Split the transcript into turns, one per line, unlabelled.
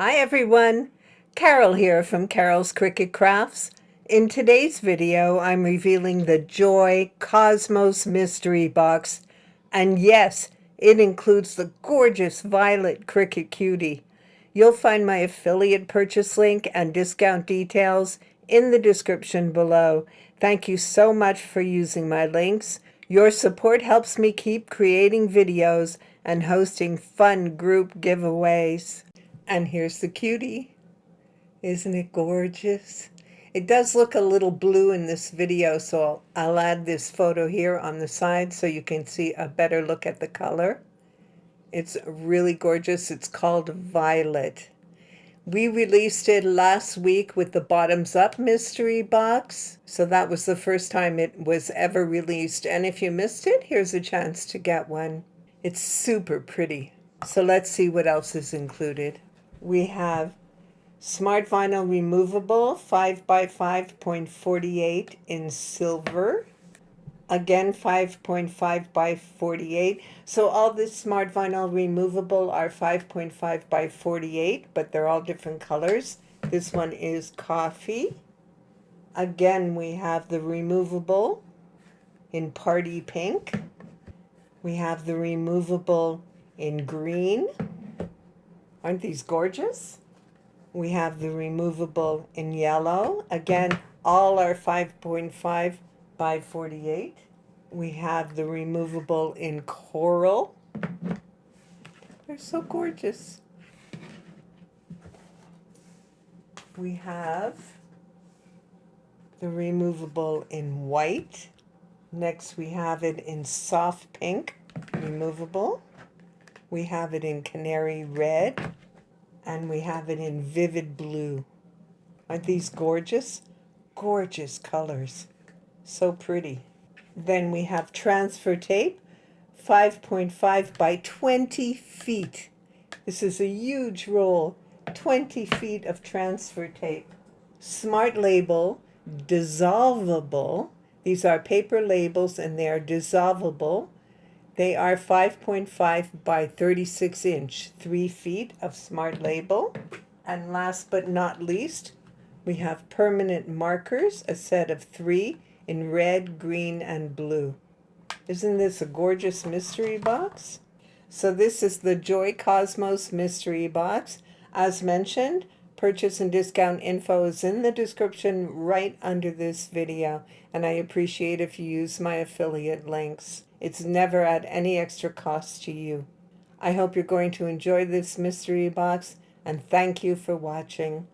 Hi everyone, Carol here from Carol's Cricut Crafts. In today's video, I'm revealing the Joy Cosmos Mystery Box. And yes, it includes the gorgeous violet Cricut Cutie. You'll find my affiliate purchase link and discount details in the description below. Thank you so much for using my links. Your support helps me keep creating videos and hosting fun group giveaways. And here's the cutie. Isn't it gorgeous? It does look a little blue in this video, so I'll add this photo here on the side so you can see a better look at the color. It's really gorgeous. It's called Violet. We released it last week with the Bottoms Up mystery box, so that was the first time it was ever released. And if you missed it, here's a chance to get one. It's super pretty. So let's see what else is included. We have Smart Vinyl Removable 5 by 5.48 in silver. Again, 5.5 by 48. So all this Smart Vinyl Removable are 5.5 by 48, but they're all different colors. This one is coffee. Again, we have the removable in party pink. We have the removable in green. Aren't these gorgeous? We have the removable in yellow. Again, all are 5.5 by 48. We have the removable in coral. They're so gorgeous. We have the removable in white. Next, we have it in soft pink, removable. We have it in canary red. And we have it in vivid blue. Aren't these gorgeous? Gorgeous colors. So pretty. Then we have transfer tape, 5.5 by 20 feet. This is a huge roll, 20 feet of transfer tape. Smart label, dissolvable. These are paper labels and they are dissolvable. They are 5.5 by 36 inch, 3 feet of smart label. And last but not least, we have permanent markers, a set of 3 in red, green, and blue. Isn't this a gorgeous mystery box? So this is the Joy Cosmos mystery box. As mentioned, purchase and discount info is in the description right under this video, and I appreciate if you use my affiliate links. It's never at any extra cost to you. I hope you're going to enjoy this mystery box, and thank you for watching.